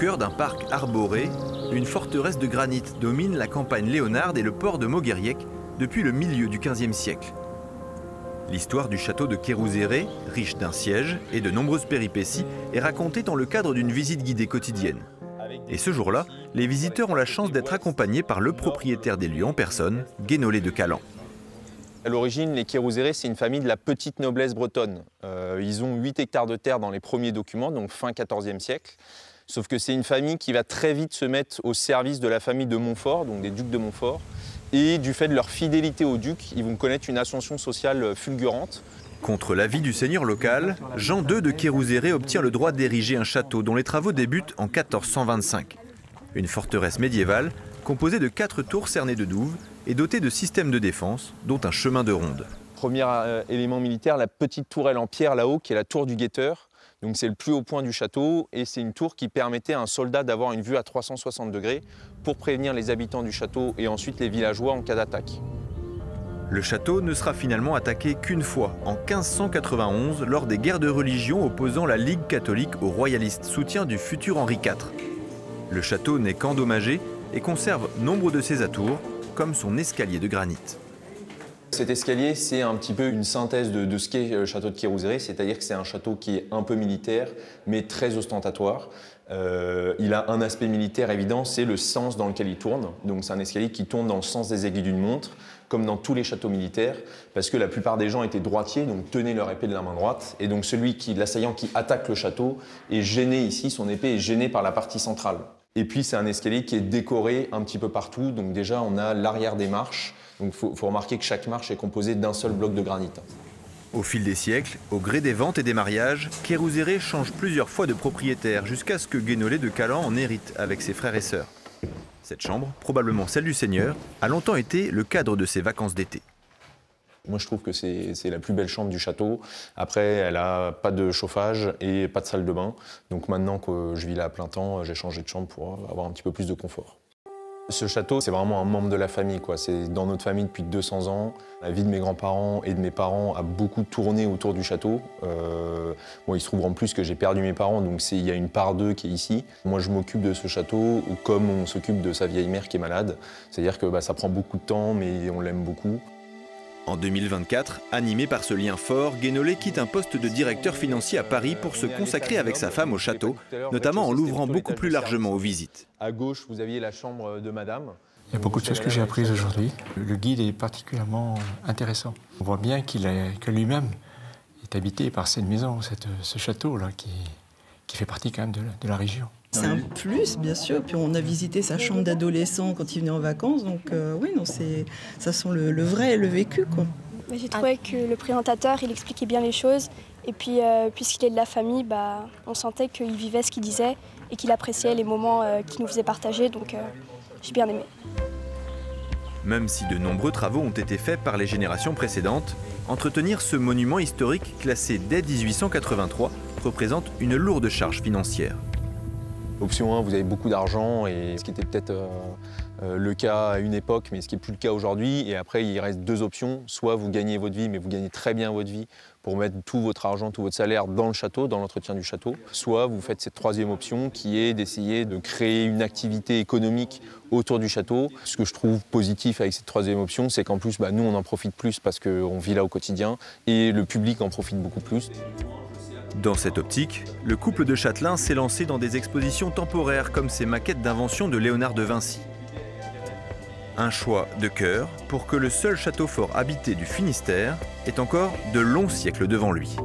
cœur d'un parc arboré, une forteresse de granit domine la campagne léonarde et le port de Moguériec depuis le milieu du XVe siècle. L'histoire du château de Kérouzéré, riche d'un siège et de nombreuses péripéties, est racontée dans le cadre d'une visite guidée quotidienne. Et ce jour-là, les visiteurs ont la chance d'être accompagnés par le propriétaire des lieux en personne, Guénolé de Calan. À l'origine, les Kérouzéré, c'est une famille de la petite noblesse bretonne. Ils ont 8 hectares de terre dans les premiers documents, donc fin XIVe siècle. Sauf que c'est une famille qui va très vite se mettre au service de la famille de Montfort, donc des ducs de Montfort. Et du fait de leur fidélité aux ducs, ils vont connaître une ascension sociale fulgurante. Contre l'avis du seigneur local, Jean II de Kérouzéré obtient le droit d'ériger un château dont les travaux débutent en 1425. Une forteresse médiévale composée de 4 tours cernées de douves et dotée de systèmes de défense, dont un chemin de ronde. Premier élément militaire, la petite tourelle en pierre là-haut, qui est la tour du guetteur. Donc c'est le plus haut point du château et c'est une tour qui permettait à un soldat d'avoir une vue à 360 degrés pour prévenir les habitants du château et ensuite les villageois en cas d'attaque. Le château ne sera finalement attaqué qu'une fois, en 1591, lors des guerres de religion opposant la Ligue catholique au royaliste soutien du futur Henri IV. Le château n'est qu'endommagé et conserve nombre de ses atours, comme son escalier de granit. Cet escalier, c'est un petit peu une synthèse de ce qu'est le château de Kérouzéré, c'est-à-dire que c'est un château qui est un peu militaire, mais très ostentatoire. Il a un aspect militaire évident, c'est le sens dans lequel il tourne. Donc c'est un escalier qui tourne dans le sens des aiguilles d'une montre, comme dans tous les châteaux militaires, parce que la plupart des gens étaient droitiers, donc tenaient leur épée de la main droite. Et donc l'assaillant qui attaque le château est gêné ici, son épée est gênée par la partie centrale. Et puis c'est un escalier qui est décoré un petit peu partout, donc déjà on a l'arrière des marches. Donc il faut remarquer que chaque marche est composée d'un seul bloc de granit. Au fil des siècles, au gré des ventes et des mariages, Kérouzéré change plusieurs fois de propriétaire jusqu'à ce que Guénolé de Calan en hérite avec ses frères et sœurs. Cette chambre, probablement celle du seigneur, a longtemps été le cadre de ses vacances d'été. Moi je trouve que c'est la plus belle chambre du château. Après elle n'a pas de chauffage et pas de salle de bain. Donc maintenant que je vis là à plein temps, j'ai changé de chambre pour avoir un petit peu plus de confort. Ce château, c'est vraiment un membre de la famille, quoi. C'est dans notre famille depuis 200 ans. La vie de mes grands-parents et de mes parents a beaucoup tourné autour du château. Bon, il se trouve en plus que j'ai perdu mes parents, donc il y a une part d'eux qui est ici. Moi, je m'occupe de ce château comme on s'occupe de sa vieille mère qui est malade. C'est-à-dire que ça prend beaucoup de temps, mais on l'aime beaucoup. En 2024, animé par ce lien fort, Guénolé quitte un poste de directeur financier à Paris pour se consacrer avec sa femme au château, notamment en l'ouvrant beaucoup plus largement aux visites. À gauche, vous aviez la chambre de madame. Il y a beaucoup de choses que j'ai apprises aujourd'hui. Le guide est particulièrement intéressant. On voit bien que lui-même est habité par cette maison, ce château-là, qui fait partie quand même de la région. C'est un plus, bien sûr. Puis on a visité sa chambre d'adolescent quand il venait en vacances. Donc oui, non, ça sent le vrai, le vécu, quoi. J'ai trouvé que le présentateur, il expliquait bien les choses. Et puis, puisqu'il est de la famille, on sentait qu'il vivait ce qu'il disait et qu'il appréciait les moments qu'il nous faisait partager. Donc j'ai bien aimé. Même si de nombreux travaux ont été faits par les générations précédentes, entretenir ce monument historique classé dès 1883 représente une lourde charge financière. Option 1, vous avez beaucoup d'argent, et ce qui était peut-être le cas à une époque, mais ce qui n'est plus le cas aujourd'hui. Et après, il reste 2 options. Soit vous gagnez votre vie, mais vous gagnez très bien votre vie pour mettre tout votre argent, tout votre salaire dans le château, dans l'entretien du château. Soit vous faites cette 3e option qui est d'essayer de créer une activité économique autour du château. Ce que je trouve positif avec cette 3e option, c'est qu'en plus, nous, on en profite plus parce qu'on vit là au quotidien et le public en profite beaucoup plus. Dans cette optique, le couple de Châtelains s'est lancé dans des expositions temporaires comme ces maquettes d'invention de Léonard de Vinci. Un choix de cœur pour que le seul château fort habité du Finistère ait encore de longs siècles devant lui.